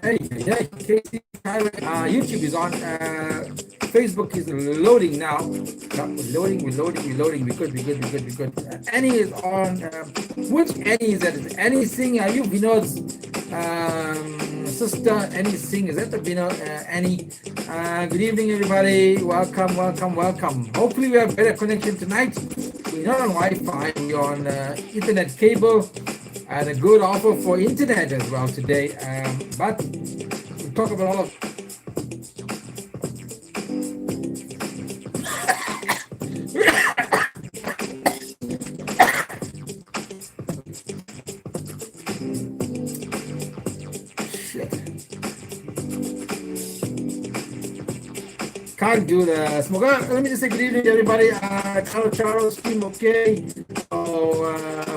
Hey, hey, Casey, YouTube is on. Facebook is loading now. No, we're loading. We good. Annie is on. Which Annie is that? Is Annie Singh? Are you Vinod's sister? Annie Singh, is that the Vinod? Annie. Good evening, everybody. Welcome. Hopefully, we have better connection tonight. We're not on Wi-Fi. We're on internet cable. And a good offer for internet as well today. But we'll talk about all of can't do the smoke. Let me just say good evening, everybody. Charles, team, okay.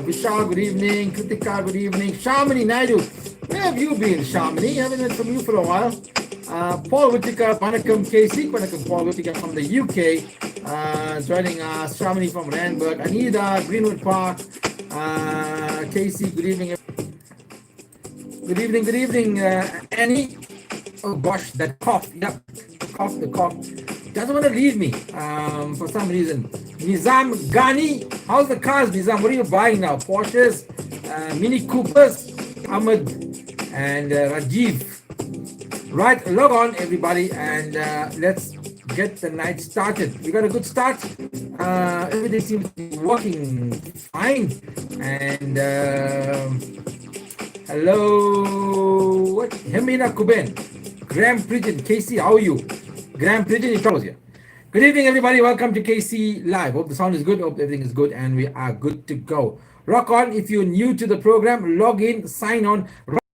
Vishal, good evening. Kritika, good evening. Shamini Naidu, where have you been, Shamini? Haven't heard from you for a while. Paul Whittaker, Panakam KC, Panakam Paul Whittaker from the UK, joining us. Shamini from Randburg. Anita, Greenwood Park. KC, good evening. Good evening, Annie. Oh gosh, that cough. Yep, the cough. Doesn't want to leave me for some reason. Nizam Ghani, how's the cars, Nizam? What are you buying now? Porsches, Mini Coopers, Ahmed, and Rajiv. Right, log on, everybody, and let's get the night started. We got a good start. Everything seems to be working fine. And hello, what? Hemina Kuben, Graham Pridgen, KC, how are you? Graham Pridgen is Charles here. Good evening, everybody. Welcome to KC Live. Hope the sound is good. Hope everything is good, and we are good to go. Rock on. If you're new to the program, log in, sign on.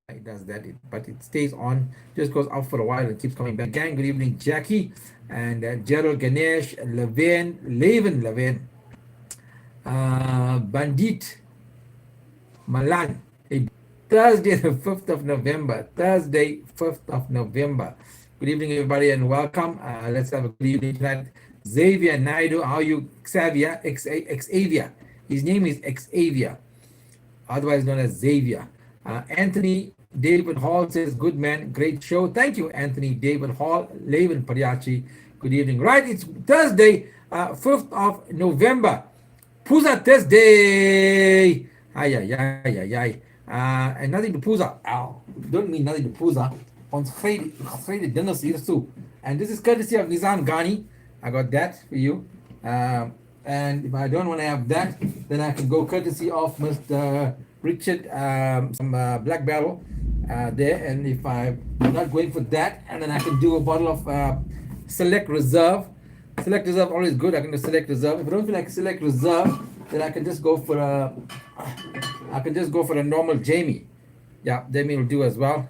It does that, but it stays on. Just goes out for a while and keeps coming back. Gang, good evening, Jackie and Gerald, Ganesh, Levin, Bandit, Malan. Thursday, the 5th of November. Good evening, everybody, and welcome. Let's have a good evening tonight. Xavier Naidu, how are you? Xavier, Xavier. His name is Xavier, otherwise known as Xavier. Anthony David Hall says, good man, great show. Thank you, Anthony David Hall. Levin Pariachi, good evening. Right, it's Thursday, 5th of November. Puza Thursday. Ay. And nothing to Puza. Ow. Don't mean nothing to Puza. On Friday dinner series too. And this is courtesy of Nizam Ghani. I got that for you. And if I don't want to have that, then I can go courtesy of Mr. Richard, some Black Barrel there. And if I'm not going for that, and then I can do a bottle of Select Reserve. Select Reserve always good. I can do Select Reserve. If I don't feel like Select Reserve, then I can just go for a normal Jamie. Yeah, Jamie will do as well.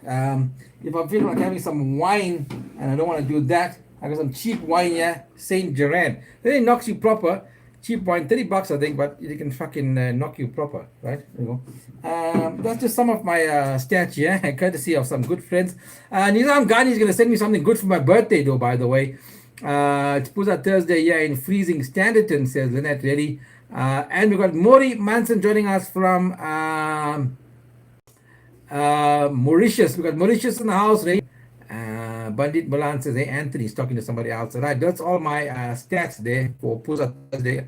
If I feel like having some wine and I don't want to do that, I got some cheap wine here, Saint Gerard. Then it knocks you proper. Cheap wine, $30 I think, but it can fucking knock you proper, right? There you go. That's just some of my stats here, courtesy of some good friends. Nizam Ghani is going to send me something good for my birthday, though, by the way. It's Puza Thursday here in freezing Standerton, says Lynette Reddy. And we got Maury Manson joining us from Mauritius. We got Mauritius in the house, right? Bandit Balan says, hey, Anthony's talking to somebody else. All right, that's all my stats there for Puza Thursday.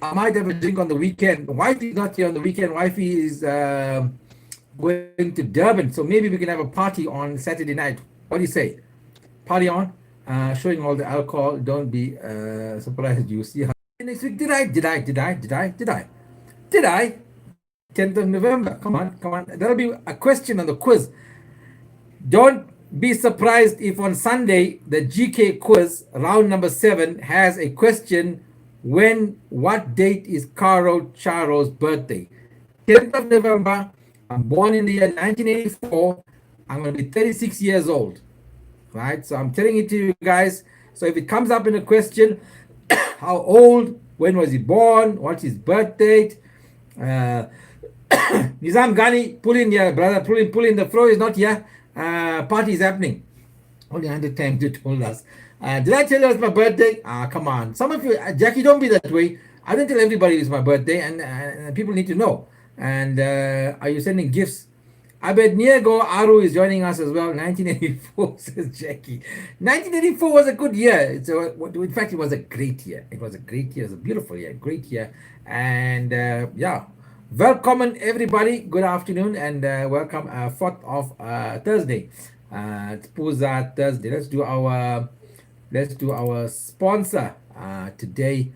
I might have a drink on the weekend. Wifey's not here on the weekend. Wifey is going to Durban, so maybe we can have a party on Saturday night. What do you say? Party on? Showing all the alcohol. Don't be surprised, you see. Next week, did I? 10th of November. Come on. That'll be a question on the quiz. Don't be surprised if on Sunday the GK quiz round number 7 has a question: what date is Caro Charo's birthday? 10th of November. I'm born in the year 1984. I'm going to be 36 years old. Right? So I'm telling it to you guys. So if it comes up in a question, how old, when was he born, what's his birth date? Nizam Ghani, pull in here, brother, pull in. The floor is not here. Party is happening. Only 100 times you told us. Did I tell you it's my birthday? Come on. Some of you, Jackie, don't be that way. I don't tell everybody it's my birthday, and people need to know. And are you sending gifts? Abednego Aru is joining us as well. 1984, says Jackie. 1984 was a good year. In fact, it was a great year. It was a great year. It was a beautiful year, great year. And yeah, welcome everybody. Good afternoon and welcome 4th of Thursday. It's Puza Thursday. Let's do our sponsor today.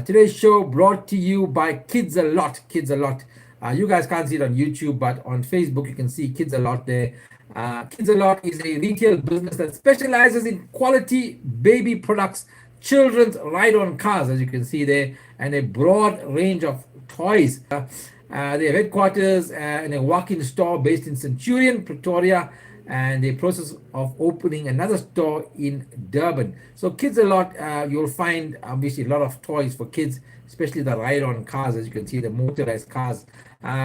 Today's show brought to you by Kids a Lot. Kids a Lot. You guys can't see it on YouTube, but on Facebook you can see Kids a Lot there. Kids a Lot is a retail business that specializes in quality baby products, children's ride-on cars, as you can see there, and a broad range of toys. They have headquarters in a walk-in store based in Centurion, Pretoria, and the process of opening another store in Durban. So Kids a Lot, you'll find obviously a lot of toys for kids, especially the ride-on cars, as you can see, the motorized cars.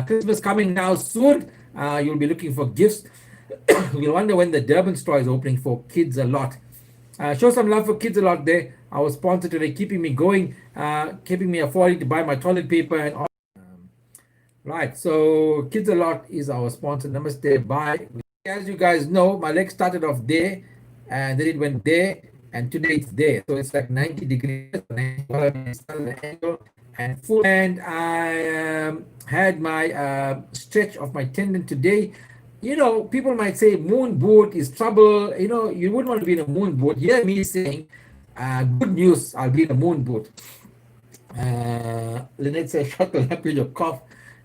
Christmas coming now soon. You'll be looking for gifts. You'll wonder when the Durban store is opening for Kids a Lot. Show some love for Kids a Lot there. Our sponsor today, keeping me going, keeping me affording to buy my toilet paper and all. Right, so Kids a Lot is our sponsor. Namaste, bye. As you guys know, my leg started off there, and then it went there, and today it's there. So it's like 90 degrees, 90 angle, and full. And I had my stretch of my tendon today. You know, people might say moon boot is trouble. You know, you wouldn't want to be in a moon boot. Hear me saying, good news, I'll be in a moon boot. Lynette says, shut the lamp with your cough.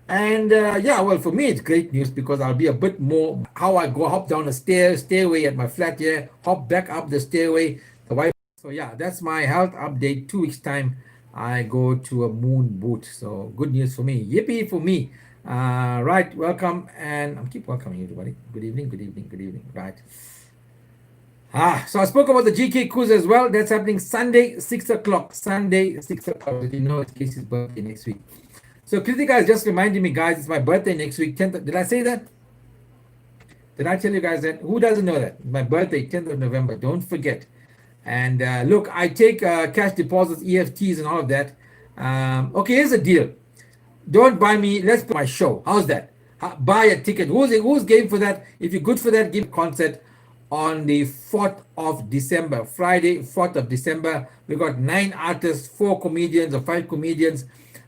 And yeah, well, for me, it's great news because I'll be a bit more how I go hop down the stairway at my flat here, hop back up the stairway. So yeah, that's my health update. 2 weeks time, I go to a moon boot. So good news for me. Yippee for me. Right, welcome, and I'll keep welcoming everybody. Good evening, good evening, good evening. Right. So I spoke about the GK quiz as well. That's happening Sunday, 6 o'clock. Sunday, 6 o'clock. You know, it's Casey's birthday next week. So Kritika is just reminding me, guys, it's my birthday next week. 10th. Did I say that? Did I tell you guys that? Who doesn't know that? My birthday, 10th of November. Don't forget. And look, I take cash deposits, EFTs, and all of that. Okay, here's the deal. Don't buy me. Let's put my show. How's that? Buy a ticket. Who's game for that? If you're good for that, give a concert on the 4th of December. Friday, 4th of December. We got 9 artists, 4 comedians or 5 comedians.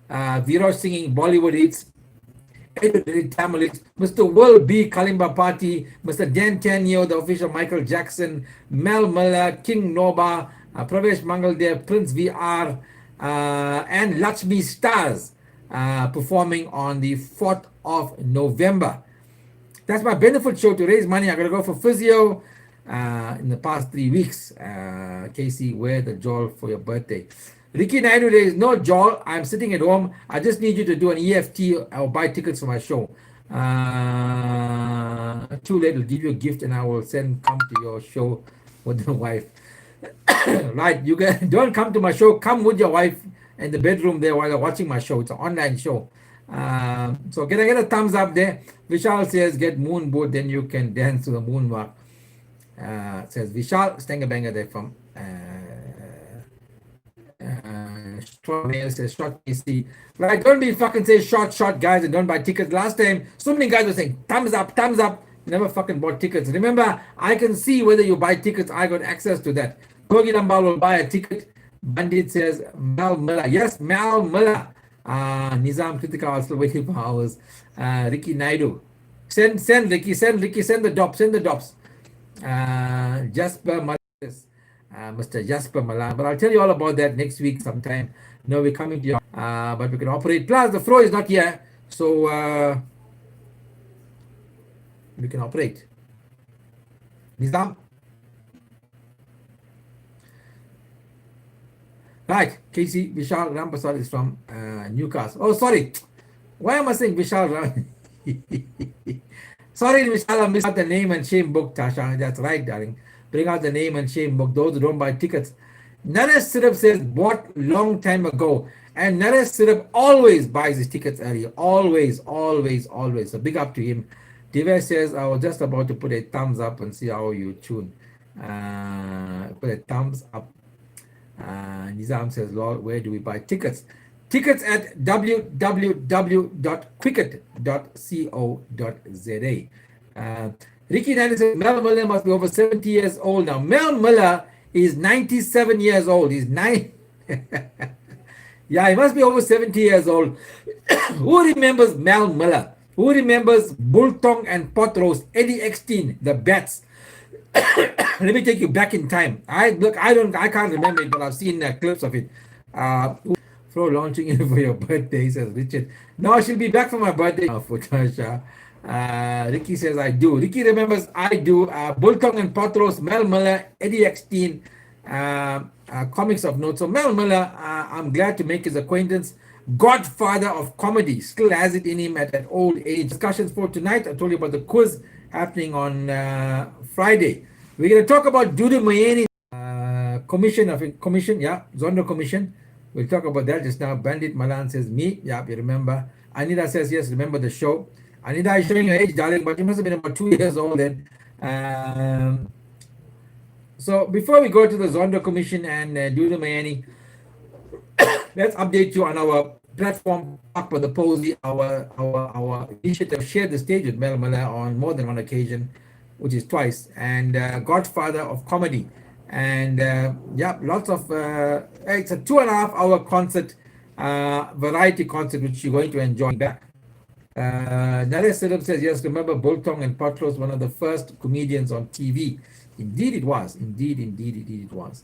Viraj singing Bollywood hits, Tamil hits, Mr. Will B. Kalimba Party, Mr. Dan Tanio, the official Michael Jackson, Mel Muller, King Noba, Pravesh Mangaldev, Prince VR, and Lakshmi Stars performing on the 4th of November. That's my benefit show to raise money. I gotta go for physio in the past 3 weeks. Casey, wear the jewel for your birthday. Ricky Naidu, there is no Joel. I'm sitting at home. I just need you to do an EFT or buy tickets for my show. Too late. I'll give you a gift and I will come to your show with the wife. Right, you guys don't come to my show. Come with your wife in the bedroom there while you're watching my show. It's an online show. So can I get a thumbs up there? Vishal says, get moon boot, then you can dance to the moon walk. Says Vishal, Stengabanger there from says short PC. Right, don't be fucking say short guys and don't buy tickets. Last time so many guys were saying thumbs up, never fucking bought tickets. Remember, I can see whether you buy tickets. I got access to that. Kogi Lambal will buy a ticket. Bandit says Mal Miller. Yes, Mal Miller. Nizam Kritika also waiting for hours. Ricky Naidu. Send Ricky, send the dops. Jasper Malas. Mr. Jasper Malan. But I'll tell you all about that next week sometime. No, we're coming to you. But we can operate. Plus, the floor is not here. So we can operate. Nizam. Right. Casey Vishal Rampasad is from Newcastle. Oh, sorry. Why am I saying Vishal Ram? Sorry, Vishal, I missed out the name and shame book, Tasha. That's right, darling. Bring out the name and shame book. Those who don't buy tickets. Naresh Syrup says, bought long time ago. And Naresh Syrup always buys his tickets early. Always. So big up to him. Divya says, I was just about to put a thumbs up and see how you tune. Put a thumbs up. Nizam says, Lord, where do we buy tickets? Tickets at www.quicket.co.za. Uh, Ricky Nandi says Mel Miller must be over 70 years old now. Mel Miller is 97 years old. He's nine. Yeah, he must be over 70 years old. Who remembers Mel Miller? Who remembers Bultong and Pot Roast, Eddie Eckstein, the Bats? Let me take you back in time. I can't remember it, but I've seen clips of it. For launching it for your birthday, says Richard. No, she'll be back for my birthday. For Tasha. Ricky says I do. Ricky remembers I do. Bultong and Potros, Mel Miller, Eddie Eckstein, comics of note. So Mel Miller, I'm glad to make his acquaintance. Godfather of comedy, still has it in him at that old age. Discussions for tonight. I told you about the quiz happening on Friday. We're going to talk about Dudu Mayeni commission, yeah, Zondo commission. We'll talk about that just now. Bandit Malan says me, yeah, you remember. Anita says yes, remember the show. Anita is showing your age, darling, but you must have been about 2 years old then. So before we go to the Zondo commission and Dudu Mayeni, let's update you on our platform Park for the Posy, our initiative. Shared the stage with Mel Miller on more than one occasion, which is twice, and Godfather of comedy. And yeah, lots of it's a 2.5 hour concert, variety concert, which you're going to enjoy back. Nadia Siddham says yes, remember Bultong and Patros, one of the first comedians on TV. Indeed it was. Indeed it was.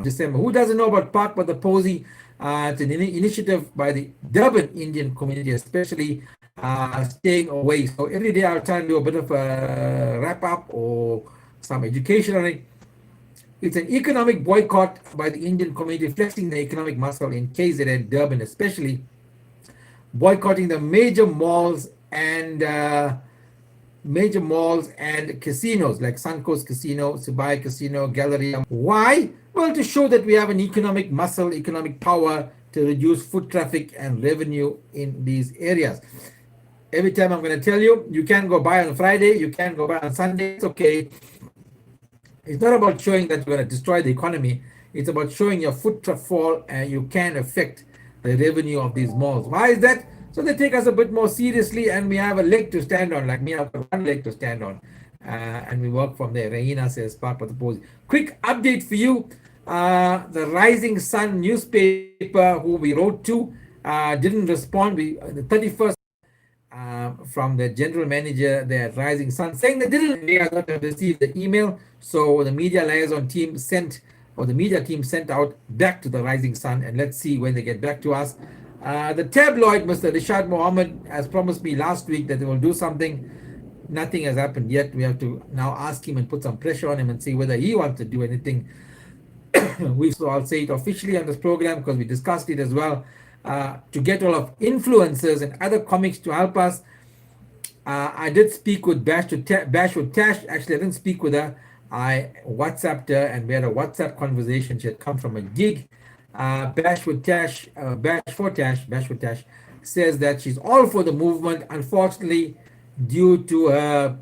December. Who doesn't know about Park for the Posy? It's an initiative by the Durban Indian community, especially staying away. So every day I'll try and do a bit of a wrap up or some education on it. It's an economic boycott by the Indian community, flexing the economic muscle in KZN, Durban, especially boycotting the major malls and casinos like Suncoast Casino, Subai Casino, Galleria. Why? Well, to show that we have an economic muscle, economic power to reduce foot traffic and revenue in these areas. Every time I'm going to tell you, you can go buy on Friday, you can go buy on Sunday, it's okay. It's not about showing that you're going to destroy the economy. It's about showing your footfall and you can affect the revenue of these malls. Why is that? So they take us a bit more seriously and we have a leg to stand on. Like me, I've got one leg to stand on. And we work from there. Reina says, Park for the Posy. Quick update for you. The Rising Sun newspaper, who we wrote to, didn't respond. The 31st from the general manager there at Rising Sun, saying they have not received the email. So the media liaison team the media team sent out back to the Rising Sun, and let's see when they get back to us. The tabloid, Mr. Rishad Mohammed, has promised me last week that they will do something. Nothing has happened yet. We have to now ask him and put some pressure on him and see whether he wants to do anything. So I'll say it officially on this program because we discussed it as well. To get all of influencers and other comics to help us. I did speak with Bash with Tash. Actually, I didn't speak with her. I WhatsApped her and we had a WhatsApp conversation. She had come from a gig. Bash with Tash says that she's all for the movement. Unfortunately, due to her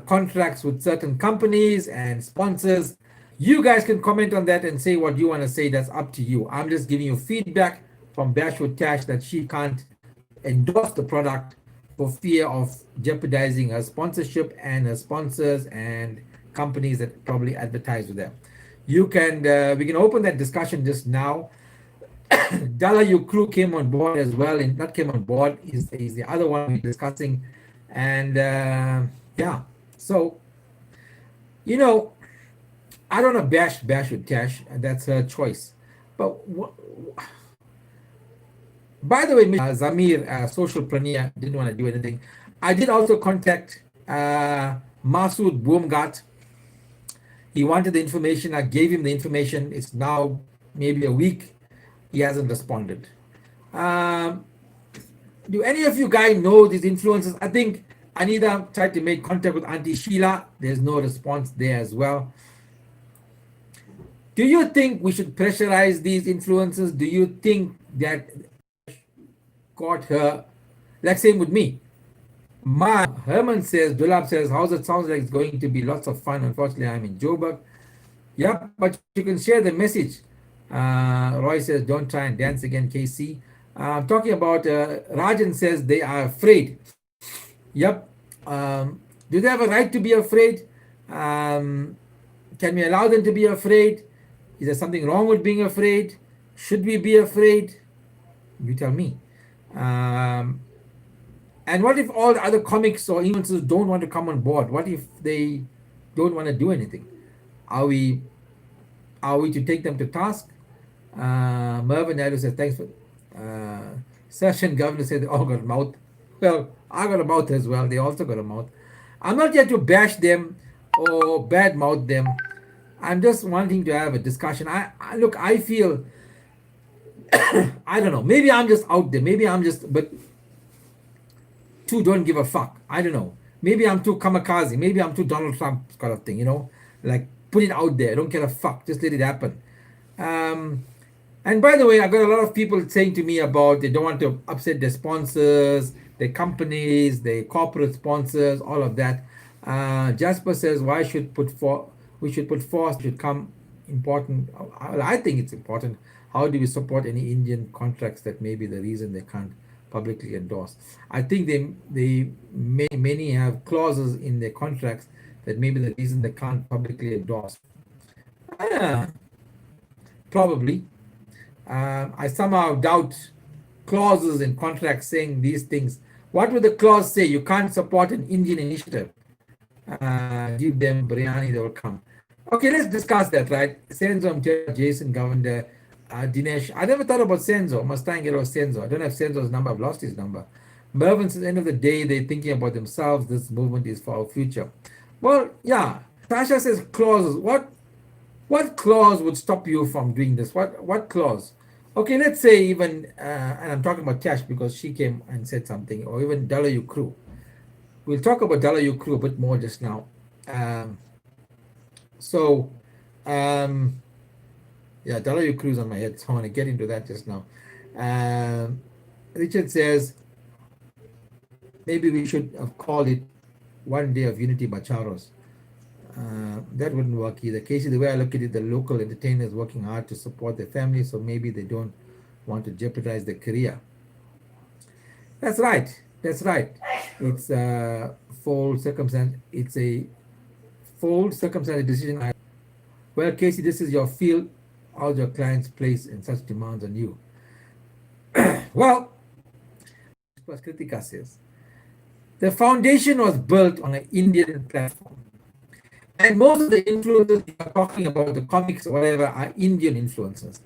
contracts with certain companies and sponsors, you guys can comment on that and say what you want to say. That's up to you. I'm just giving you feedback from Bash with Tash that she can't endorse the product for fear of jeopardizing her sponsorship and her sponsors and companies that probably advertise with them. We can open that discussion just now. Dala Crew came on board as well, and not came on board, is the other one we're discussing. And yeah, so I don't know bash with Tash, and that's her choice. But by the way, Zamir, socialpreneur, didn't want to do anything. I did also contact Masood Boomgat. He wanted the information. I gave him the information. It's now maybe a week. He hasn't responded. Do any of you guys know these influencers? I think Anita tried to make contact with Auntie Sheila. There's no response there as well. Do you think we should pressurize these influencers? Do you think that got her, like same with me? Herman says, Dulab says, how's it sounds like it's going to be lots of fun. Unfortunately, I'm in Joburg. Yep, but you can share the message. Roy says, don't try and dance again, KC. Talking about, Rajan says they are afraid. Yep, Do they have a right to be afraid? Um, can we allow them to be afraid? Is there something wrong with being afraid? Should we be afraid? You tell me. Um, and what if all the other comics or influencers don't want to come on board? What if they don't want to do anything? Are we are we to take them to task? Mervyn Naidu says, thanks for session. Governor said they all got a mouth. Well, I got a mouth as well. They also got a mouth. I'm not here to bash them or badmouth them. I'm just wanting to have a discussion. I look, I feel, I don't know. Maybe I'm just out there. Maybe I'm just, but too don't give a fuck. I don't know. Maybe I'm too kamikaze. Maybe I'm too Donald Trump kind of thing, like put it out there. Don't care a fuck. Just let it happen. Um, and by the way, I got a lot of people saying to me about they don't want to upset their sponsors, their companies, their corporate sponsors, all of that. Jasper says, why should put for we should put force should come important. I think it's important. How do we support any Indian contracts that may be the reason they can't publicly endorse? I think many have clauses in their contracts that may be the reason they can't publicly endorse. Yeah, probably. I somehow doubt clauses in contracts saying these things. What would the clause say? You can't support an Indian initiative. Give them biryani, they will come. Okay, let's discuss that, right? Senzo, Jason, Governor, Dinesh. I never thought about Senzo. Must try and get Senzo. I don't have Senzo's number. I've lost his number. Mervyn says, at the end of the day, they're thinking about themselves. This movement is for our future. Well, yeah. Tasha says clauses. What clause would stop you from doing this? What clause? Okay, let's say even, and I'm talking about Tash because she came and said something, or even Dalayu Crew. We'll talk about Dalayu Crew a bit more just now. So, yeah, Dalayu Crew is on my head, so I want to get into that just now. Richard says, maybe we should have called it One Day of Unity Bacharos. That wouldn't work either. Casey, the way I look at it, the local entertainers working hard to support their families, so maybe they don't want to jeopardize their career. That's right. That's right. It's a full circumstance. It's a full circumstance decision. Well, Casey, this is your field. All your clients place in such demands on you. Well, as Kritika says, the foundation was built on an Indian platform. And most of the influencers you are talking about, the comics or whatever, are Indian influencers.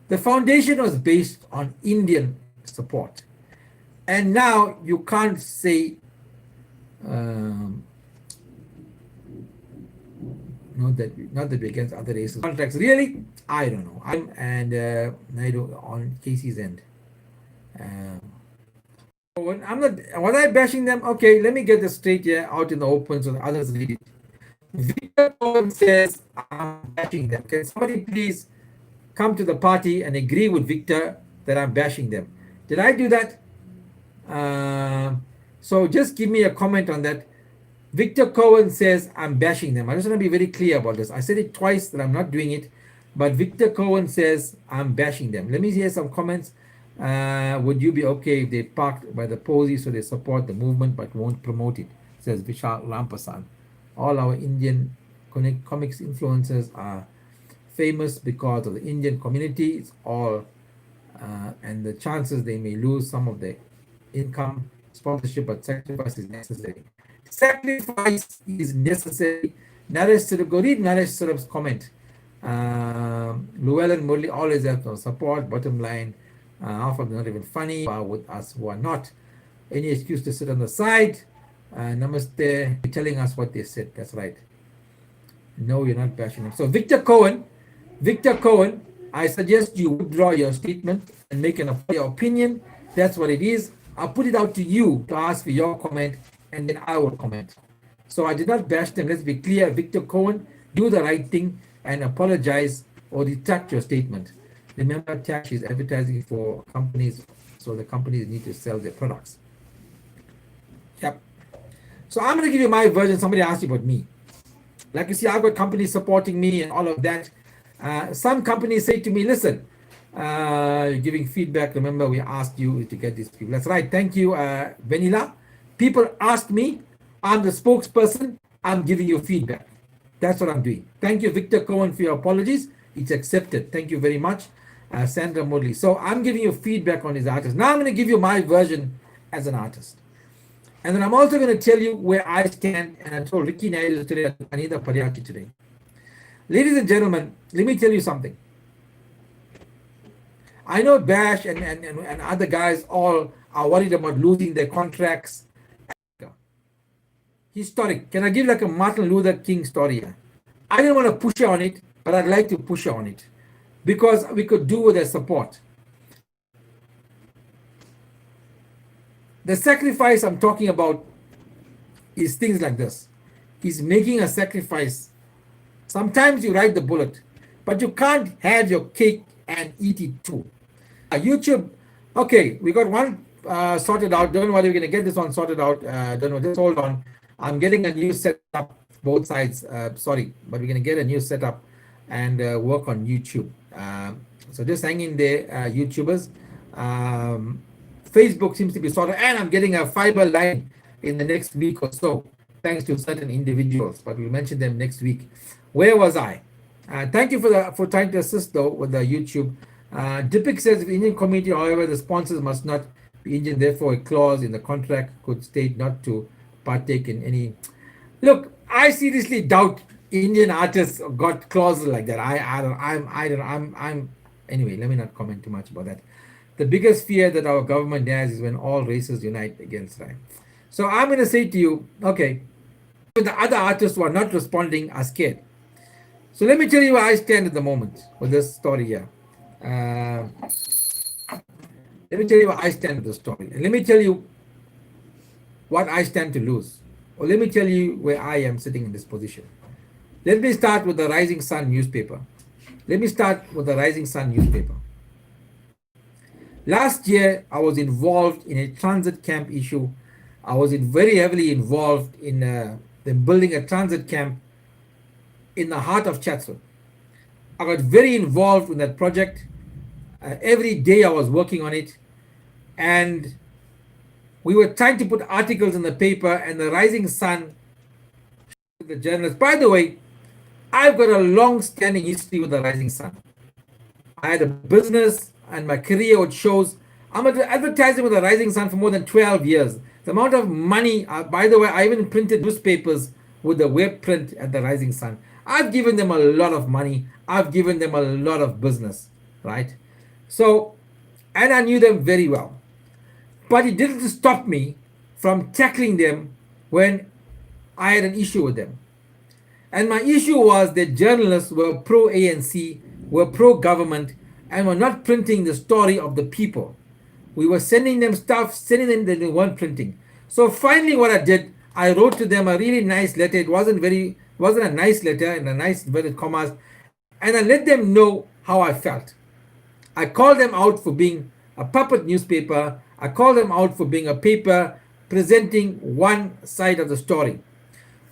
The foundation was based on Indian support. And now you can't say, not that we're against other races. Contracts, really? I don't know. Naidu on Casey's end. I'm not, was I bashing them? Okay, let me get this straight here out in the open so the others read it. Victor Cohen says, I'm bashing them. Can somebody please come to the party and agree with Victor that I'm bashing them? Did I do that? So just give me a comment on that. Victor Cohen says, I'm bashing them. I just want to be very clear about this. I said it twice that I'm not doing it, but Victor Cohen says, I'm bashing them. Let me hear some comments. Would you be okay if they parked by the posy so they support the movement but won't promote it? Says Vishal Rampasan. All our Indian comics influencers are famous because of the Indian community. It's all, and the chances they may lose some of their income, sponsorship, but sacrifice is necessary. Sacrifice is necessary. Naresh Sarab, go read Naresh Sarab's comment. Llewellyn Murli always have no support. Bottom line, half of them not even funny. With us who are not, any excuse to sit on the side. Namaste, telling us what they said. That's right. No, you're not bashing them. So Victor Cohen, I suggest you withdraw your statement and make your opinion. That's what it is. I'll put it out to you to ask for your comment, and then I will comment. So I did not bash them. Let's be clear. Victor Cohen, do the right thing and apologize or retract your statement. Remember, Tash is advertising for companies, so the companies need to sell their products. Yep. So I'm going to give you my version. Somebody asked you about me. Like you see, I've got companies supporting me and all of that. Some companies say to me, listen, you're giving feedback. Remember, we asked you to get these people. That's right. Thank you, Vanilla. People asked me, I'm the spokesperson. I'm giving you feedback. That's what I'm doing. Thank you, Victor Cohen, for your apologies. It's accepted. Thank you very much, Sandra Modley. So I'm giving you feedback on these artists. Now I'm going to give you my version as an artist. And then I'm also going to tell you where I stand. And I told Ricky Naidu today, Anita Pariaki today. Ladies and gentlemen, let me tell you something. I know Bash and other guys all are worried about losing their contracts. Historic. Can I give like a Martin Luther King story here? I didn't want to push her on it, but I'd like to push her on it because we could do with their support. The sacrifice I'm talking about is things like this. He's making a sacrifice. Sometimes you ride the bullet, but you can't have your cake and eat it too. YouTube, okay, we got one sorted out. Don't worry, we're going to get this one sorted out. Don't know, just hold on. I'm getting a new setup, both sides. Sorry, but we're going to get a new setup and work on YouTube. So just hang in there, YouTubers. Facebook seems to be sorted, and I'm getting a fiber line in the next week or so, thanks to certain individuals, but we'll mention them next week. Where was I? Thank you for trying to assist though with the YouTube. Dipik says the Indian community, however, the sponsors must not be Indian, therefore a clause in the contract could state not to partake in any. Look, I seriously doubt Indian artists got clauses like that. I'm anyway, let me not comment too much about that. The biggest fear that our government has is when all races unite against right. So I'm going to say to you, okay, the other artists who are not responding are scared. So let me tell you where I stand at the moment with this story here. Let me tell you where I stand with the story. And let me tell you what I stand to lose. Or let me tell you where I am sitting in this position. Let me start with the Rising Sun newspaper. Last year, I was involved in a transit camp issue. I was very heavily involved in them building a transit camp in the heart of Chatsworth. I got very involved in that project. Every day I was working on it. And we were trying to put articles in the paper, and the Rising Sun, the journalists. By the way, I've got a long-standing history with the Rising Sun. I had a business and my career with shows. I'm advertising with the Rising Sun for more than 12 years. The amount of money, by the way, I even printed newspapers with the web print at the Rising Sun. I've given them a lot of money. I've given them a lot of business, right? So, and I knew them very well. But it didn't stop me from tackling them when I had an issue with them. And my issue was that journalists were pro-ANC, were pro-government, and were not printing the story of the people. We were sending them stuff, sending them that they weren't printing. So finally what I did, I wrote to them a really nice letter. It wasn't a nice letter in a nice inverted commas, and I let them know how I felt. I called them out for being a puppet newspaper. I called them out for being a paper presenting one side of the story.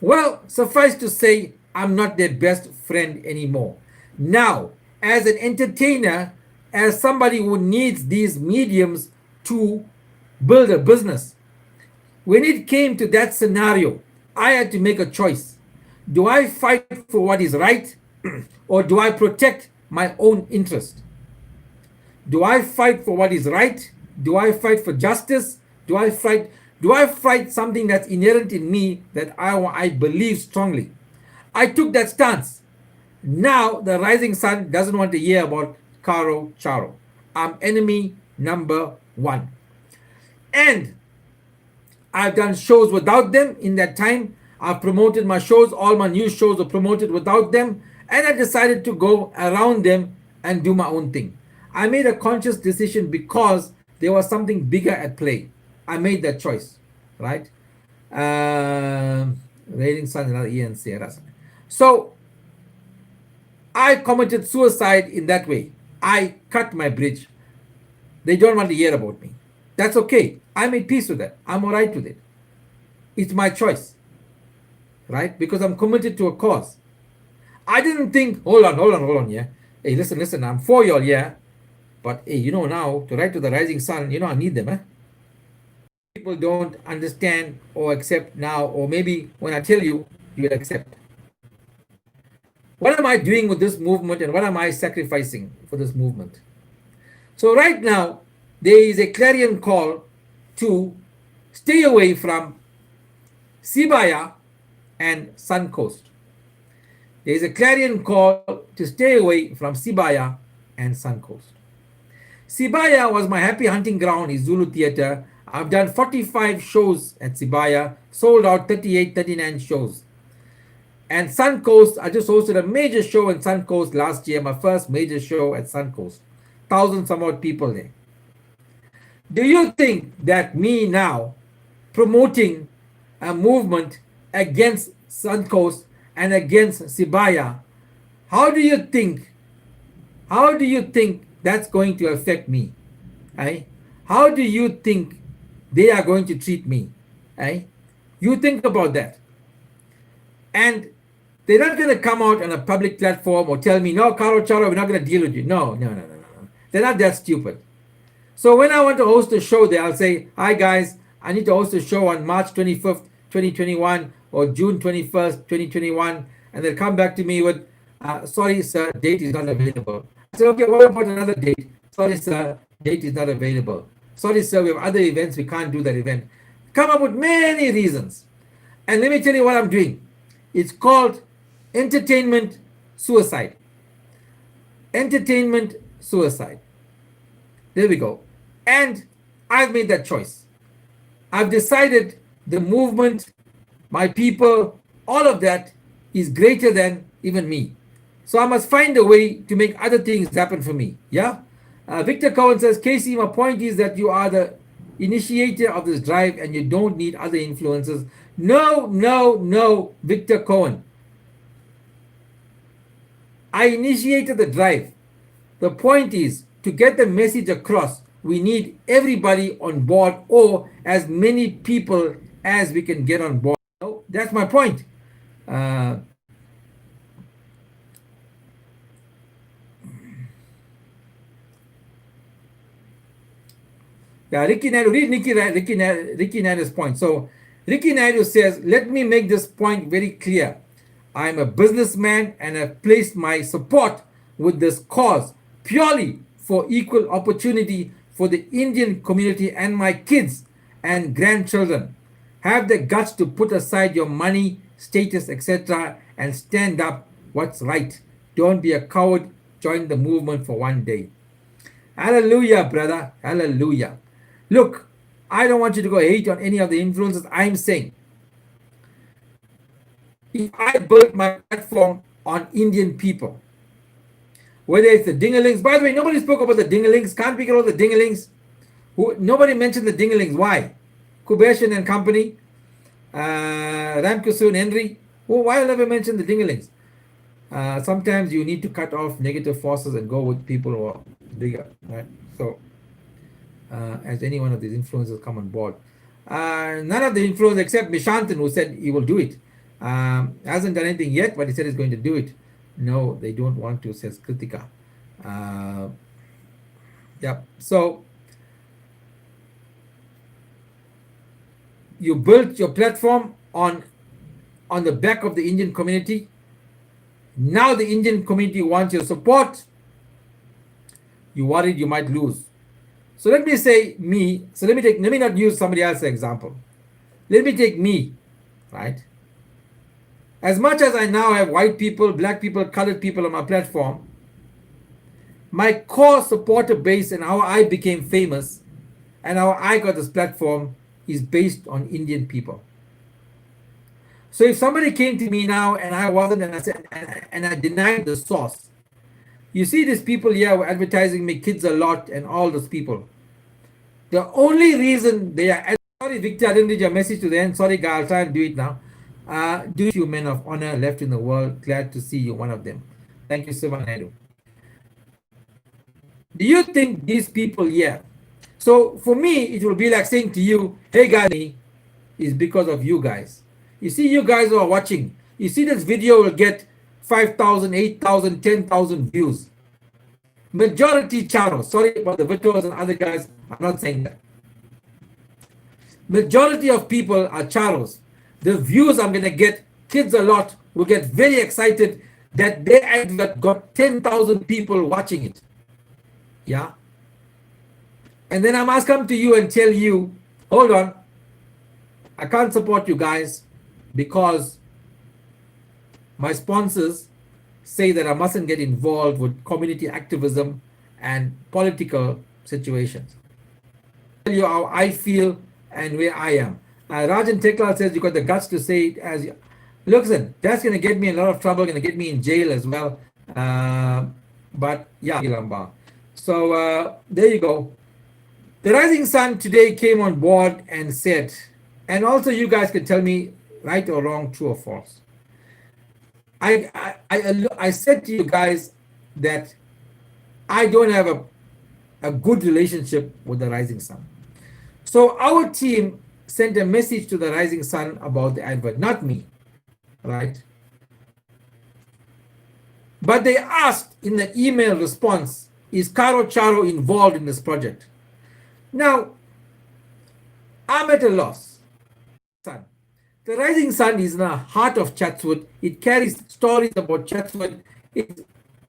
Well, suffice to say, I'm not their best friend anymore. Now, as an entertainer, as somebody who needs these mediums to build a business, when it came to that scenario, I had to make a choice. Do I fight for what is right, or do I protect my own interest? Do I fight for what is right? Do I fight for justice? Do I fight something that's inherent in me that I believe strongly? I took that stance. Now the Rising Sun doesn't want to hear about Caro Charo. I'm enemy number one. And I've done shows without them in that time. I've promoted my shows. All my new shows are promoted without them. And I decided to go around them and do my own thing. I made a conscious decision because there was something bigger at play. I made that choice, right? Rising Sun, another ANC. So I committed suicide in that way. I cut my bridge. They don't want to hear about me. That's okay. I made peace with that. I'm all right with it. It's my choice, right? Because I'm committed to a cause. I didn't think, hold on, yeah. Hey, listen, I'm for y'all, yeah. But hey, now, to write to the Rising Sun, I need them, people don't understand or accept now, or maybe when I tell you, you will accept. What am I doing with this movement and what am I sacrificing for this movement? So, right now, there is a clarion call to stay away from Sibaya and Suncoast. There is a clarion call to stay away from Sibaya and Suncoast. Sibaya was my happy hunting ground in Zulu Theatre. I've done 45 shows at Sibaya, sold out 38, 39 shows. And Suncoast, I just hosted a major show in Suncoast last year, my first major show at Suncoast. 1,000 some odd people there. Do you think that me now promoting a movement against Suncoast and against Sibaya, how do you think that's going to affect me? Eh? How do you think they are going to treat me? Eh? You think about that. And they're not going to come out on a public platform or tell me, no, Karo Charo, we're not going to deal with you. No. They're not that stupid. So when I want to host a show there, I'll say, hi guys, I need to host a show on March 25th, 2021 or June 21st, 2021. And they'll come back to me with, sorry, sir, date is not available. I say, okay, what about another date? Sorry, sir, date is not available. Sorry, sir, we have other events, we can't do that event. Come up with many reasons. And let me tell you what I'm doing. It's called entertainment suicide. Entertainment suicide. There we go. And I've made that choice. I've decided the movement, my people, all of that is greater than even me. So I must find a way to make other things happen for me. Yeah? Victor Cohen says, Casey, my point is that you are the initiator of this drive and you don't need other influences. No, Victor Cohen. I initiated the drive. The point is, to get the message across, we need everybody on board or as many people as we can get on board. So that's my point. Ricky Naidu, read Ricky Naidu's point. So Ricky Naidu says, let me make this point very clear. I'm a businessman and have placed my support with this cause purely for equal opportunity for the Indian community and my kids and grandchildren. Have the guts to put aside your money, status, etc. and stand up what's right. Don't be a coward. Join the movement for one day. Hallelujah, brother. Hallelujah. Look, I don't want you to go hate on any of the influences. I'm saying, if I built my platform on Indian people, whether it's the Dingalings, by the way, nobody spoke about the Dingalings. Can't we get all the Dingalings? Nobody mentioned the Dingalings. Why? Kubeshan and company, Ramkusu and Henry. Why will I never mention the Dingalings? Sometimes you need to cut off negative forces and go with people who are bigger, right? So, as any one of these influencers come on board, none of the influencers except Mishantan, who said he will do it, hasn't done anything yet, but he said he's going to do it. No, they don't want to, says Kritika. Yeah. So you built your platform on the back of the Indian community. Now the Indian community wants your support. You worried you might lose. So let me say me. So let me not use somebody else's example. Let me take me, right? As much as I now have white people, black people, colored people on my platform, my core supporter base and how I became famous and how I got this platform is based on Indian people. So if somebody came to me now and I wasn't, and I said, and I denied the source, you see these people here were advertising me kids a lot and all those people. The only reason they are, sorry Victor, I didn't read your message to the end. Sorry guys, I'll try and do it now. Do you men of honor left in the world, glad to see you one of them. Thank you, Sivanaidu. Do you think these people here? So for me, it will be like saying to you, hey guys, is because of you guys. You see, you guys who are watching, you see this video will get 5,000, 8,000, 10,000 views. Majority channels, sorry about the Vitos and other guys, I'm not saying that. Majority of people are charos. The views I'm going to get, kids a lot will get very excited that their advert got 10,000 people watching it. Yeah. And then I must come to you and tell you, hold on, I can't support you guys because my sponsors say that I mustn't get involved with community activism and political situations. I'll tell you how I feel and where I am. Rajan Teklal says you got the guts to say it as you. Listen, that's going to get me in a lot of trouble, going to get me in jail as well. But yeah, so there you go. The Rising Sun today came on board and said, and also you guys can tell me right or wrong, true or false. I said to you guys that I don't have a good relationship with the Rising Sun. So our team sent a message to the Rising Sun about the advert, not me, right? But they asked in the email response, is Caro Charo involved in this project? Now, I'm at a loss. The Rising Sun is in the heart of Chatswood. It carries stories about Chatswood. And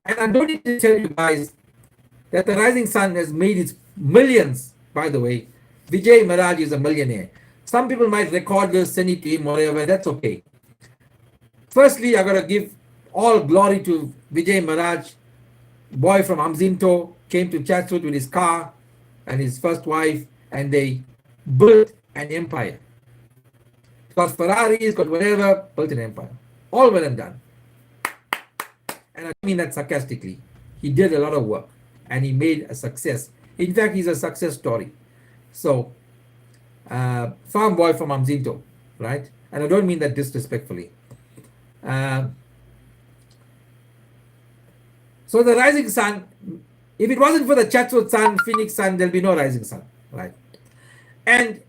I don't need to tell you guys that the Rising Sun has made its millions, by the way. Vijay Maharaj is a millionaire. Some people might record this, send it to him, whatever, that's okay. Firstly, I got to give all glory to Vijay Maharaj, boy from Amzinto, came to Chatswood with his car and his first wife, and they built an empire. Got Ferraris, got whatever, built an empire. All well and done. And I mean that sarcastically. He did a lot of work and he made a success. In fact, he's a success story. So, farm boy from Amzinto, right? And I don't mean that disrespectfully. So the Rising Sun, if it wasn't for the Chatswood Sun, Phoenix Sun, there'll be no Rising Sun, right? And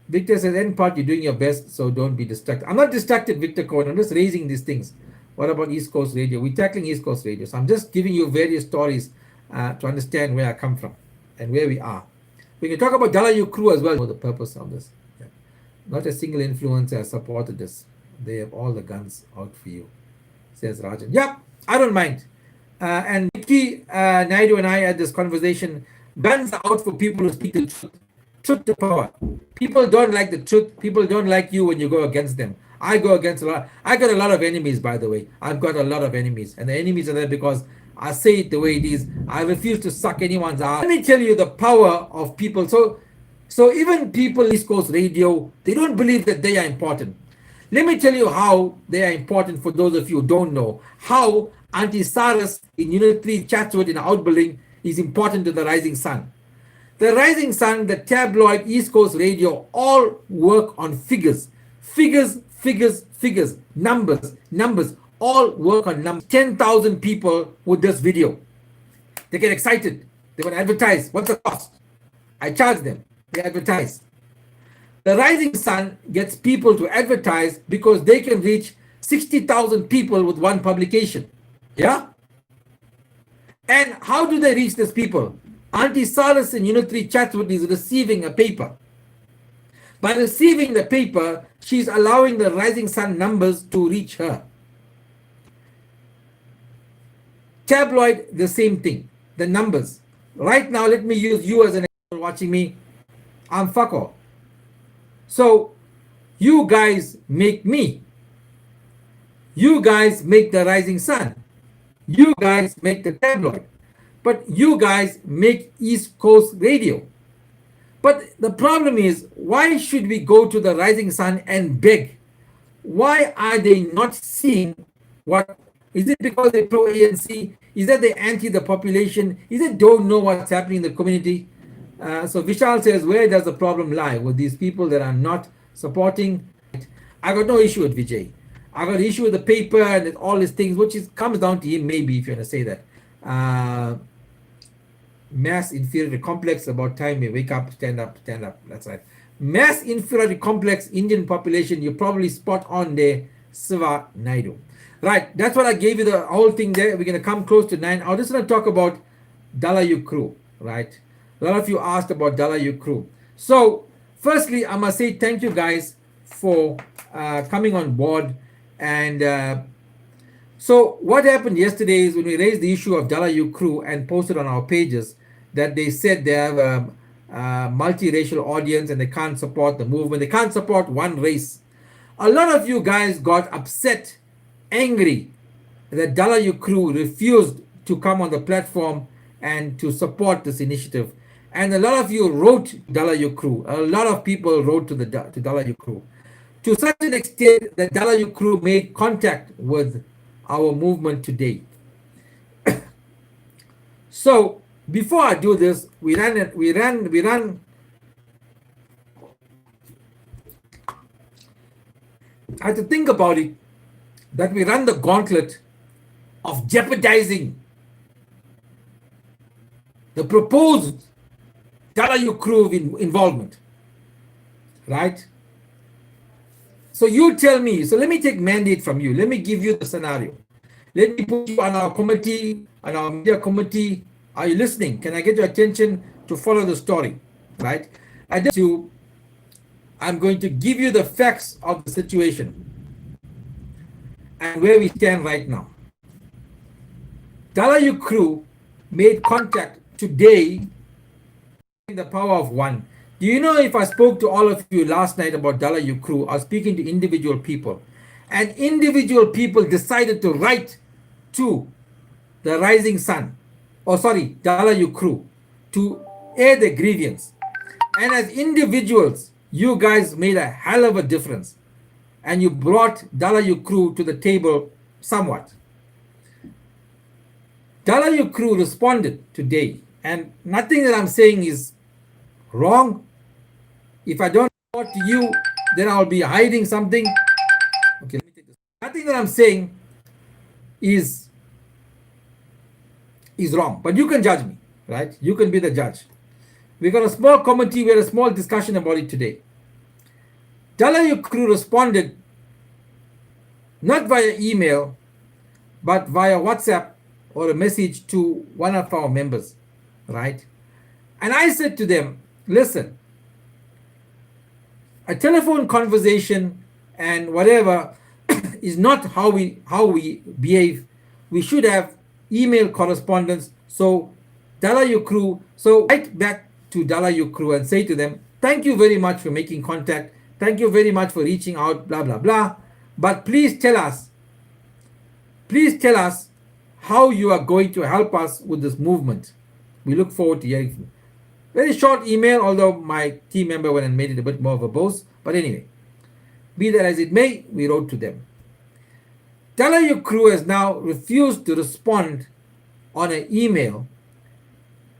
Victor says, end part, you're doing your best, so don't be distracted. I'm not distracted, Victor Cohen. I'm just raising these things. What about East Coast Radio? We're tackling East Coast Radio. So I'm just giving you various stories to understand where I come from and where we are. We can talk about Dalayu crew as well. For the purpose of this. Yeah. Not a single influencer has supported this. They have all the guns out for you, says Rajan. Yeah, I don't mind. And Vicky Naidu and I had this conversation. Guns are out for people who speak the truth. Truth to power. People don't like the truth. People don't like you when you go against them. I go against a lot. I got a lot of enemies, by the way. I've got a lot of enemies. And the enemies are there because I say it the way it is. I refuse to suck anyone's ass. Let me tell you the power of people. So even people East Coast Radio, they don't believe that they are important. Let me tell you how they are important for those of you who don't know. How Auntie Saras in Unit 3 Chatswood in Outbuilding is important to the Rising Sun. The Rising Sun, the tabloid, East Coast Radio, all work on figures. Figures, numbers, all work on numbers. 10,000 people with this video. They get excited. They want to advertise. What's the cost? I charge them. They advertise. The Rising Sun gets people to advertise because they can reach 60,000 people with one publication. Yeah? And how do they reach these people? Auntie Salas in Unit 3 Chatswood is receiving a paper. By receiving the paper, she's allowing the Rising Sun numbers to reach her. Tabloid, the same thing. The numbers. Right now, let me use you as an example watching me. I'm fuck all. So, you guys make me. You guys make the Rising Sun. You guys make the tabloid. But you guys make East Coast Radio. But the problem is, why should we go to the Rising Sun and beg? Why are they not seeing what? Is it because they're pro-ANC? Is that they anti the population? Is it don't know what's happening in the community? So Vishal says, where does the problem lie with these people that are not supporting? I got no issue with Vijay. I got an issue with the paper and all these things, which comes down to him, maybe, if you want to say that. Mass inferiority complex, about time we wake up, stand up, that's right. Mass inferiority complex, Indian population, you're probably spot on there, Siva Naidu. Right, that's what I gave you the whole thing there. We're going to come close to 9. I'm just going to talk about Dalayu crew, right? A lot of you asked about Dalayu crew. So, Firstly, I must say thank you guys for coming on board. And so, what happened yesterday is when we raised the issue of Dalayu crew and posted on our pages that they said they have a multiracial audience and they can't support the movement, they can't support one race. A lot of you guys got upset, angry that Dalayu crew refused to come on the platform and to support this initiative. And a lot of you wrote Dalayu crew. A lot of people wrote to Dalayu crew to such an extent that Dalayu crew made contact with our movement today. So before I do this, we ran. I had to think about it that we run the gauntlet of jeopardizing the proposed Dalayu crew involvement, right? So you tell me, so let me take mandate from you. Let me give you the scenario. Let me put you on our committee, on our media committee. Are you listening? Can I get your attention to follow the story, right? I'm going to give you the facts of the situation and where we stand right now. Dalayu crew made contact today in the power of one. Do you know, if I spoke to all of you last night about Dalayu crew, I was speaking to individual people, and individual people decided to write to the Rising Sun, Dalayu crew, to air the grievance. And as individuals, you guys made a hell of a difference, and you brought Dalayu crew to the table somewhat. Dalayu crew responded today, and nothing that I'm saying is wrong. If I don't report to you, then I'll be hiding something. Okay, let me take this. Nothing that I'm saying is wrong, but you can judge me, right? You can be the judge. We got a small committee, we had a small discussion about it today. Dalayu crew responded not via email, but via WhatsApp or a message to one of our members, right? And I said to them, listen, a telephone conversation and whatever is not how we behave. We should have email correspondence. So Dalayu crew, so write back to Dalayu crew and say to them, thank you very much for making contact. Thank you very much for reaching out, blah, blah, blah. But please tell us how you are going to help us with this movement. We look forward to hearing from you. Very short email, although my team member went and made it a bit more verbose. But anyway, be that as it may, we wrote to them. Dalayu crew has now refused to respond on an email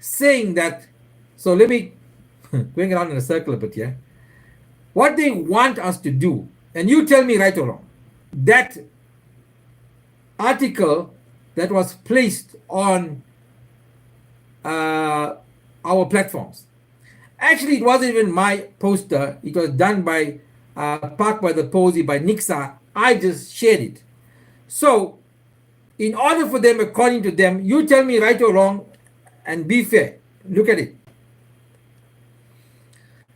saying that, so let me, going around in a circle a bit here, what they want us to do, and you tell me right or wrong, that article that was placed on our platforms. Actually, it wasn't even my poster. It was done by Park by the Posey by Nixa. I just shared it. So, in order for them, according to them, you tell me right or wrong and be fair. Look at it.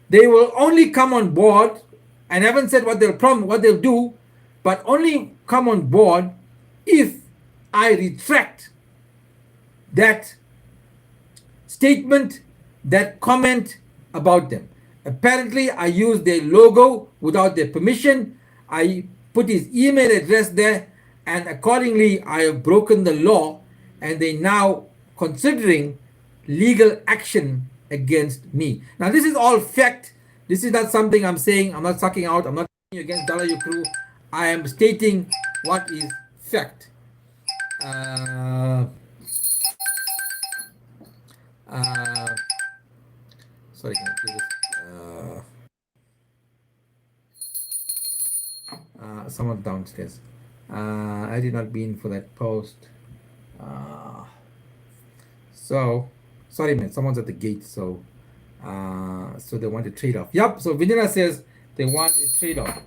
They will only come on board, and haven't said what they'll do, but only come on board if I retract that statement, that comment about them. Apparently, I used their logo without their permission. I put his email address there, and accordingly, I have broken the law, and they now considering legal action against me. Now, this is all fact. This is not something I'm saying. I'm not sucking out. I'm not against Dalayu crew. I am stating what is fact. Sorry, can I do this? Someone downstairs. I did not mean for that post. So, sorry, man. Someone's at the gate. So they want a trade-off. Yep. So Vanilla says they want a trade-off.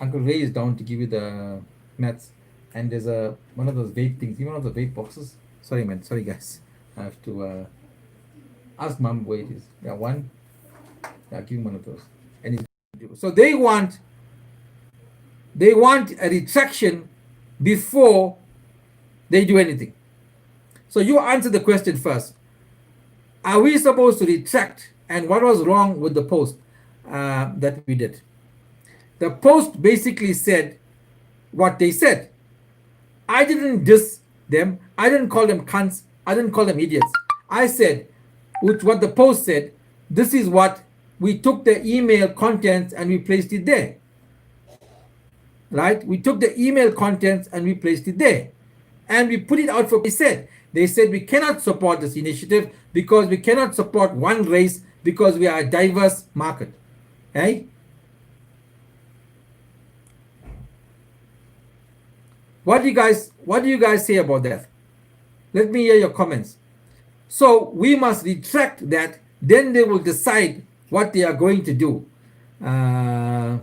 Uncle Ray is down to give you the mats, and there's one of those vape things. You know, one of the vape boxes. Sorry, man. Sorry, guys. I have to ask mom where it is. Yeah, one. give him one of those. And so they want a retraction before they do anything. So you answer the question first. Are we supposed to retract? And what was wrong with the post that we did? The post basically said what they said. I didn't diss them. I didn't call them cunts. I didn't call them idiots. I said, which what the post said, this is what we took the email contents and we placed it there. Right? We took the email contents and we placed it there. And we put it out for, they said we cannot support this initiative because we cannot support one race because we are a diverse market. Hey? What do you guys say about that? Let me hear your comments. So we must retract that, then they will decide what they are going to do. Mervyn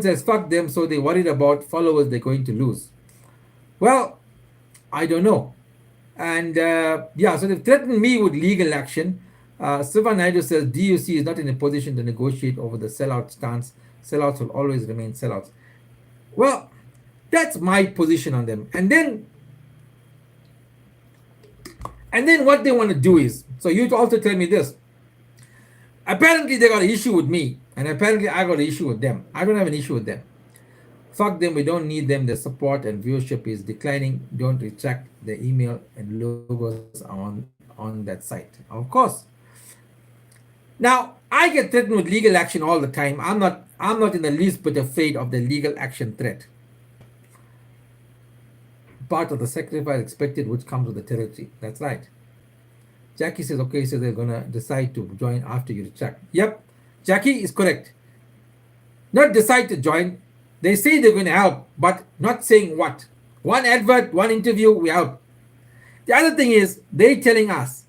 says, fuck them, so they worried about followers they're going to lose. Well, I don't know. And yeah, so they've threatened me with legal action. Sivan Naidu says DUC is not in a position to negotiate over the sellout stance. Sellouts will always remain sellouts. Well, that's my position on them. And then what they want to do is, so you also tell me this. Apparently they got an issue with me, and apparently I got an issue with them. I don't have an issue with them. Fuck them, we don't need them. The support and viewership is declining. Don't retract the email and logos on that site. Of course. Now, I get threatened with legal action all the time. I'm not in the least bit afraid of the legal action threat. Part of the sacrifice expected which comes with the territory. That's right. Jackie says, okay, so they're going to decide to join after you retract. Yep, Jackie is correct. Not decide to join. They say they're going to help, but not saying what. One advert, one interview, we help. The other thing is, they're telling us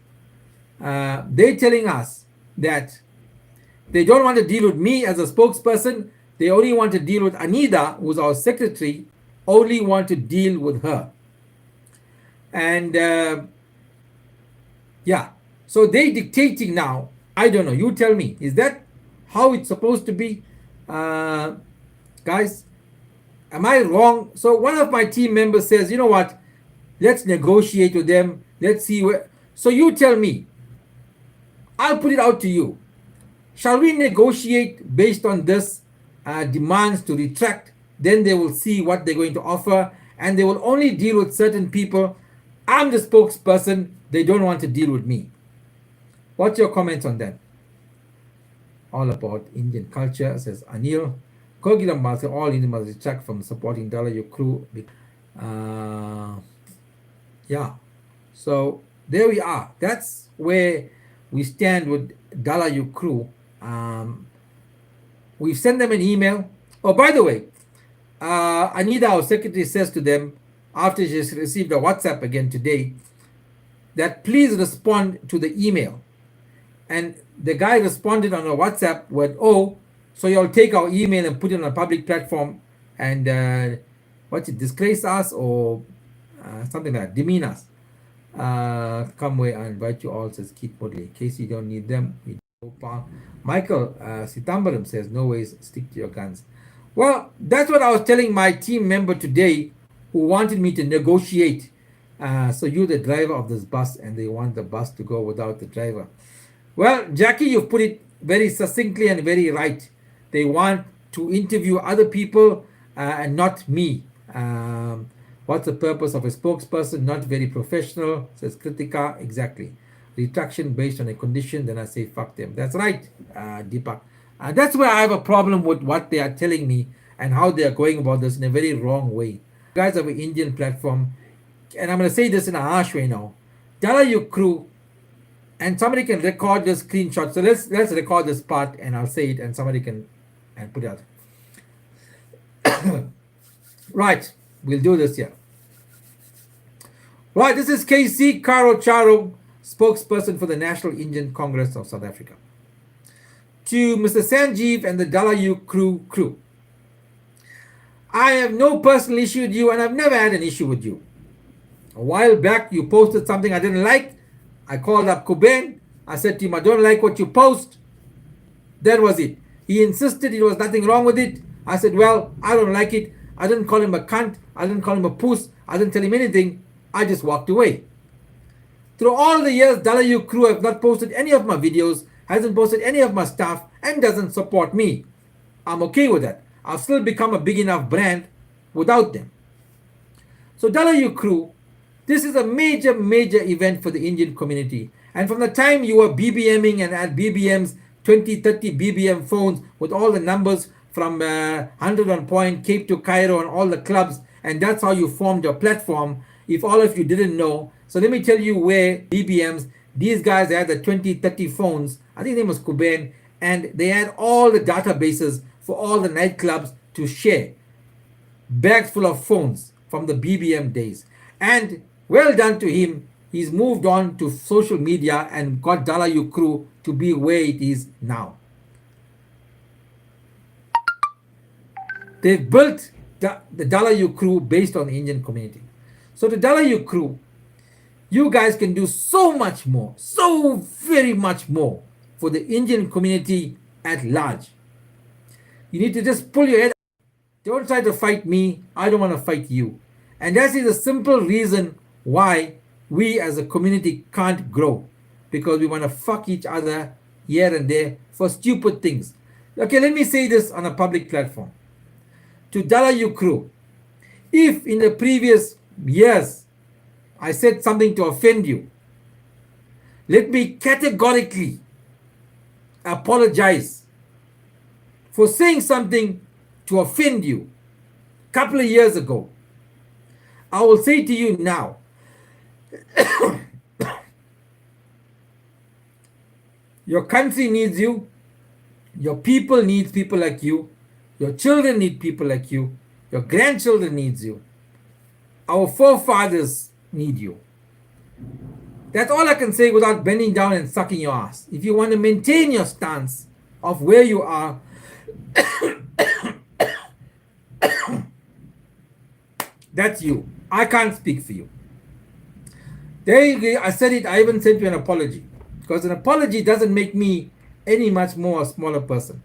that they don't want to deal with me as a spokesperson. They only want to deal with Anida, who's our secretary, only want to deal with her. And yeah, so they dictating now. I don't know, you tell me, is that how it's supposed to be? Guys, am I wrong? So one of my team members says, you know what, let's negotiate with them, let's see where. So you tell me, I'll put it out to you. Shall we negotiate based on this demands to retract? Then they will see what they're going to offer, and they will only deal with certain people. I'm the spokesperson. They don't want to deal with me. What's your comments on that? All about Indian culture, says Anil. Kogilam Master, all Indian must retract from supporting Dalayu crew. Yeah. So there we are. That's where we stand with Dalayu crew. We've sent them an email. Oh, by the way, Anita, our secretary, says to them after she's received a WhatsApp again today that please respond to the email. And the guy responded on a WhatsApp with, oh, so you'll take our email and put it on a public platform and disgrace us or something like that, demean us. Come way, I invite you all, says Keith Woodley. In case you don't need them, we don't. Michael Sitambaram says, no ways, stick to your guns. Well, that's what I was telling my team member today who wanted me to negotiate. So you're the driver of this bus and they want the bus to go without the driver. Well, Jackie, you've put it very succinctly and very right. They want to interview other people and not me. What's the purpose of a spokesperson? Not very professional, says Kritika. Exactly. Retraction based on a condition, then I say fuck them. That's right, Deepak. That's where I have a problem with what they are telling me and how they are going about this in a very wrong way. You guys have an Indian platform, and I'm going to say this in a harsh way now. Dalayu crew, and somebody can record this screenshot. So let's record this part, and I'll say it, and somebody can put it out. Right, we'll do this here. Right, this is KC Karo Charo, spokesperson for the National Indian Congress of South Africa. To Mr. Sanjeev and the Dalayu crew. I have no personal issue with you, and I've never had an issue with you. A while back, you posted something I didn't like. I called up Kuben. I said to him, I don't like what you post. That was it. He insisted there was nothing wrong with it. I said, well, I don't like it. I didn't call him a cunt. I didn't call him a puss. I didn't tell him anything. I just walked away. Through all the years, Dalayu crew have not posted any of my videos, hasn't posted any of my stuff, and doesn't support me. I'm okay with that. I've still become a big enough brand without them. So Dalayu crew, this is a major, major event for the Indian community. And from the time you were BBMing and at BBMs, 20, 30 BBM phones with all the numbers from 100 on Point, Cape to Cairo and all the clubs, and that's how you formed your platform, if all of you didn't know. So let me tell you where BBMs, these guys had the 20, 30 phones, I think his name was Kuben, and they had all the databases for all the nightclubs to share. Bags full of phones from the BBM days. And well done to him. He's moved on to social media and got Dalayu crew to be where it is now. They've built the Dalayu crew based on the Indian community. So the Dalayu crew, you guys can do so much more, so very much more for the Indian community at large. You need to just pull your head. Don't try to fight me. I don't want to fight you. And that is a simple reason why we as a community can't grow. Because we want to fuck each other here and there for stupid things. Okay, let me say this on a public platform. To Dalayu crew, if in the previous years I said something to offend you, let me categorically apologize for saying something to offend you a couple of years ago. I will say to you now, your country needs you, your people needs people like you, your children need people like you, your grandchildren needs you, our forefathers need you. That's all I can say without bending down and sucking your ass. If you want to maintain your stance of where you are, that's you. I can't speak for you. There you go. I said it. I even sent you an apology. Because an apology doesn't make me any much more a smaller person.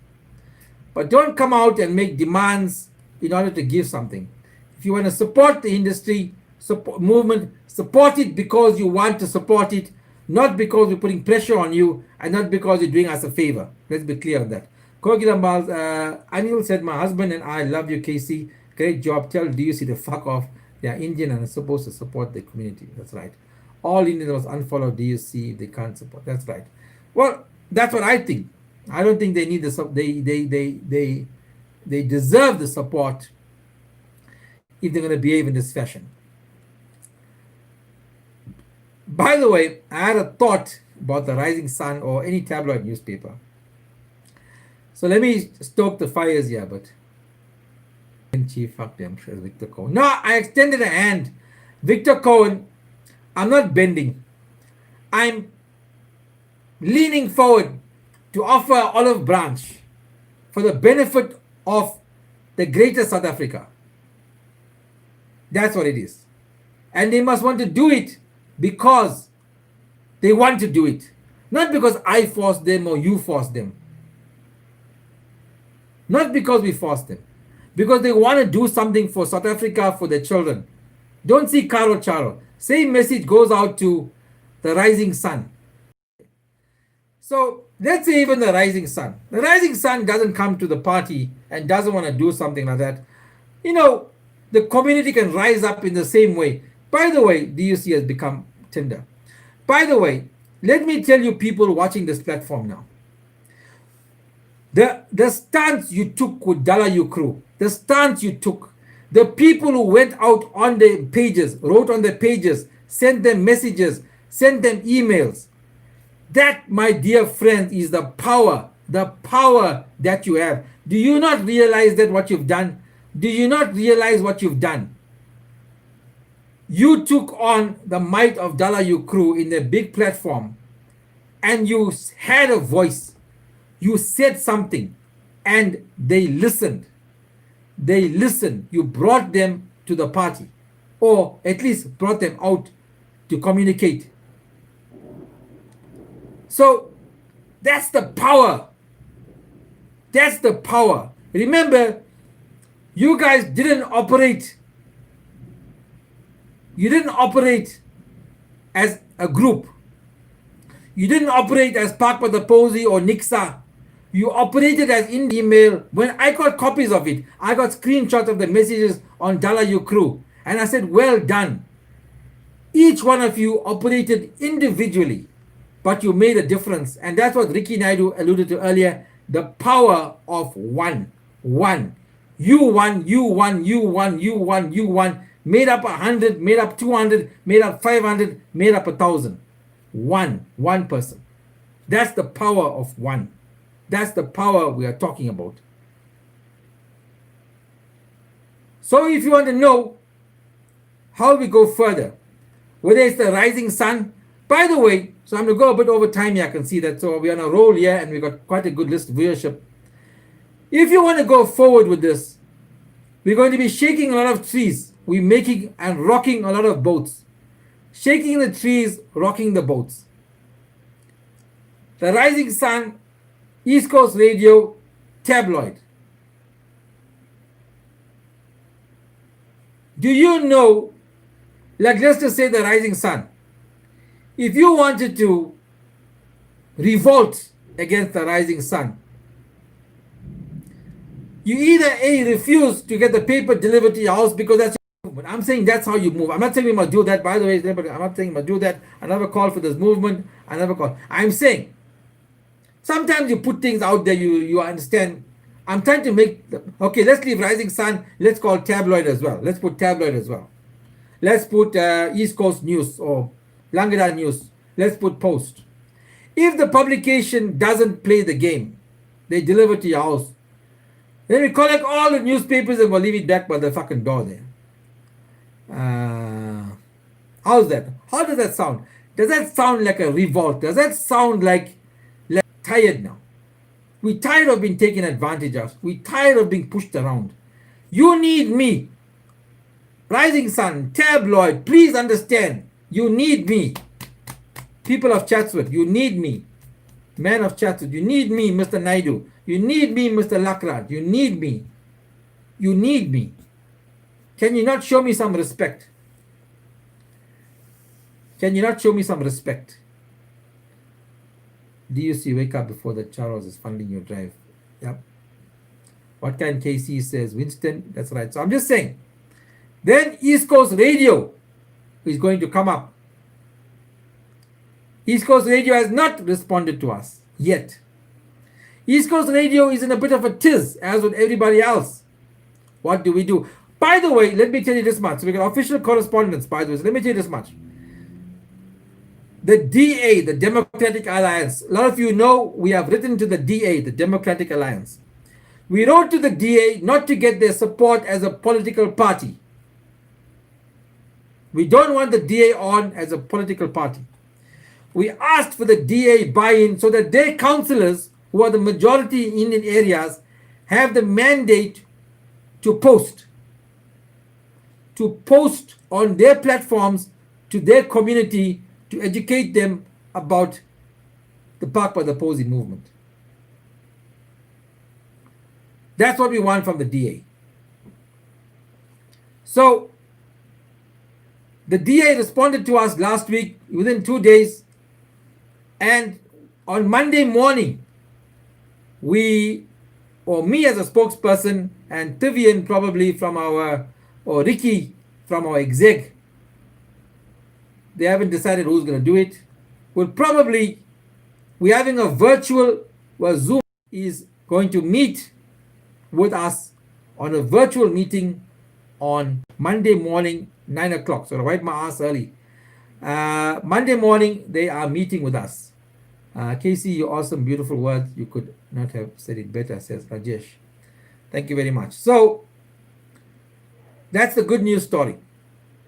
But don't come out and make demands in order to give something. If you want to support the industry, movement, support it because you want to support it, not because we're putting pressure on you and not because you're doing us a favor. Let's be clear on that. Anil said, my husband and I love you, Casey. Great job. Tell DUC to fuck off. They are Indian and are supposed to support the community. That's right. All Indians must unfollow DUC if they can't support. That's right. Well, that's what I think. I don't think they need the they deserve the support if they're going to behave in this fashion. By the way, I had a thought about the Rising Sun or any tabloid newspaper. So let me stoke the fires here, but chief, fuck them, Victor Cohen. No, I extended a hand. Victor Cohen, I'm not bending. I'm leaning forward to offer an olive branch for the benefit of the greater South Africa. That's what it is. And they must want to do it because they want to do it. Not because I forced them or you forced them. Not because we forced them. Because they want to do something for South Africa, for their children. Don't see Caro Charo. Same message goes out to the Rising Sun. So let's say even the Rising Sun. The Rising Sun doesn't come to the party and doesn't want to do something like that. You know, the community can rise up in the same way. By the way, DUC has become Tinder. By the way, let me tell you people watching this platform now. The stance you took with Dalayu crew, the stance you took, the people who went out on the pages, wrote on the pages, sent them messages, sent them emails. That, my dear friend, is the power that you have. Do you not realize that what you've done? Do you not realize what you've done? You took on the might of Dalayu crew in a big platform and you had a voice. You said something and they listened. They listened. You brought them to the party or at least brought them out to communicate. So that's the power. That's the power. Remember, you guys didn't operate. You didn't operate as a group. You didn't operate as Pak Pataposi or Nixa. You operated as in email. When I got copies of it, I got screenshots of the messages on Dalayu crew. And I said, well done. Each one of you operated individually, but you made a difference. And that's what Ricky Naidu alluded to earlier, the power of one. One. You won, you won, you won, you won, you won. Made up 100, made up 200, made up 500, made up 1,000. One person. That's the power of one. That's the power we are talking about. So if you want to know how we go further, whether it's the rising sun, by the way, so I'm going to go a bit over time here, I can see that. So we're on a roll here and we've got quite a good list of viewership. If you want to go forward with this, we're going to be shaking a lot of trees. We're making and rocking a lot of boats. Shaking the trees, rocking the boats. The Rising Sun, East Coast Radio, tabloid. Do you know, like let's just say the Rising Sun, if you wanted to revolt against the Rising Sun, you either A, refuse to get the paper delivered to your house because that's your movement. I'm saying that's how you move. I'm not saying we must do that, by the way. I'm not saying we must do that. I never call for this movement. I never call. I'm saying sometimes you put things out there, you understand. I'm trying to make, okay, let's leave Rising Sun. Let's call tabloid as well. Let's put tabloid as well. Let's put East Coast News or Langada News. Let's put Post. If the publication doesn't play the game, they deliver to your house. Then we collect all the newspapers and we'll leave it back by the fucking door there. How's that? How does that sound? Does that sound like a revolt? Does that sound like tired now? We're tired of being taken advantage of. We're tired of being pushed around. You need me. Rising Sun, tabloid, please understand. You need me. People of Chatsworth, you need me. Man of Chatsworth, you need me, Mr. Naidu. You need me, Mr. Lakrat. You need me. You need me. Can you not show me some respect? Can you not show me some respect? DUC, wake up before the Charles is funding your drive. Yep. What kind KC says? Winston, that's right. So I'm just saying. Then East Coast Radio is going to come up. East Coast Radio has not responded to us yet. East Coast Radio is in a bit of a tiz, as with everybody else. What do we do? By the way, let me tell you this much. So we got official correspondence, by the way. So let me tell you this much. The DA, the Democratic Alliance, a lot of you know we have written to the DA, the Democratic Alliance. We wrote to the DA not to get their support as a political party. We don't want the DA on as a political party. We asked for the DA buy-in so that their councillors, who are the majority in Indian areas, have the mandate to post on their platforms to their community to educate them about the Pak Pataposi movement. That's what we want from the DA. So the DA responded to us last week within 2 days, and on Monday morning, me as a spokesperson and Tivian probably from or Ricky from our exec, they haven't decided who's going to do it. We're having a virtual, where Zoom is going to meet with us on a virtual meeting on Monday morning, 9 o'clock. So I write my ass early. Monday morning, they are meeting with us. Casey, your awesome, beautiful words. You could not have said it better, says Rajesh. Thank you very much. So that's the good news story.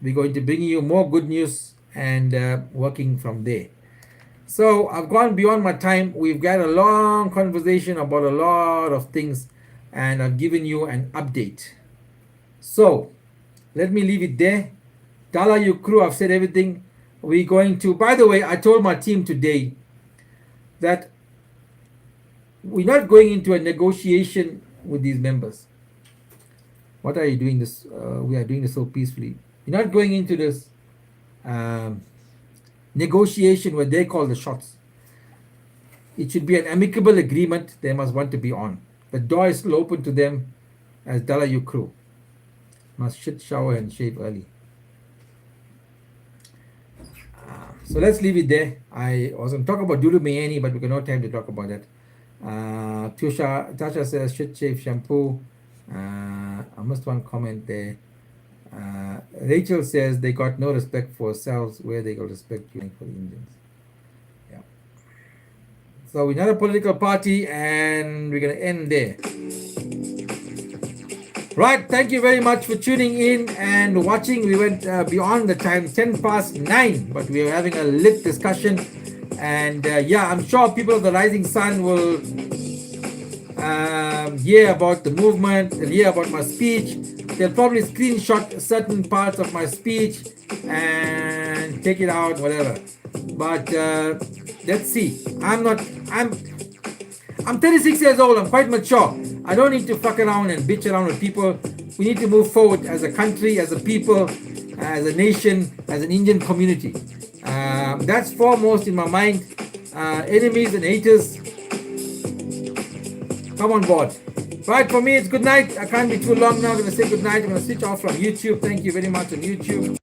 We're going to bring you more good news and working from there. So I've gone beyond my time. We've got a long conversation about a lot of things, and I've given you an update. So let me leave it there. Dala, you crew, I've said everything. We're going to, by the way, I told my team today, that we're not going into a negotiation with these members. What are you doing this? We are doing this so peacefully. You're not going into this um, negotiation where they call the shots. It should be an amicable agreement they must want to be on. The door is still open to them as Dalayu crew. Must shit, shower, and shave early. So let's leave it there. I was going to talk about Dulu Mayeni, but we got no time to talk about that. Tasha says shit, shave, shampoo. I missed one comment there. Rachel says they got no respect for ourselves where they got respect for the Indians. Yeah. So we're not a political party and we're going to end there. Right, thank you very much for tuning in and watching. We went beyond the time, 9:10, but we were having a lit discussion. And yeah, I'm sure people of the Rising Sun will hear about the movement, they'll hear about my speech. They'll probably screenshot certain parts of my speech and take it out, whatever. But let's see. I'm 36 years old. I'm quite mature. I don't need to fuck around and bitch around with people. We need to move forward as a country, as a people, as a nation, as an Indian community. That's foremost in my mind. Enemies and haters, come on board. Right, for me, it's good night. I can't be too long now. I'm going to say good night. I'm going to switch off from YouTube. Thank you very much on YouTube.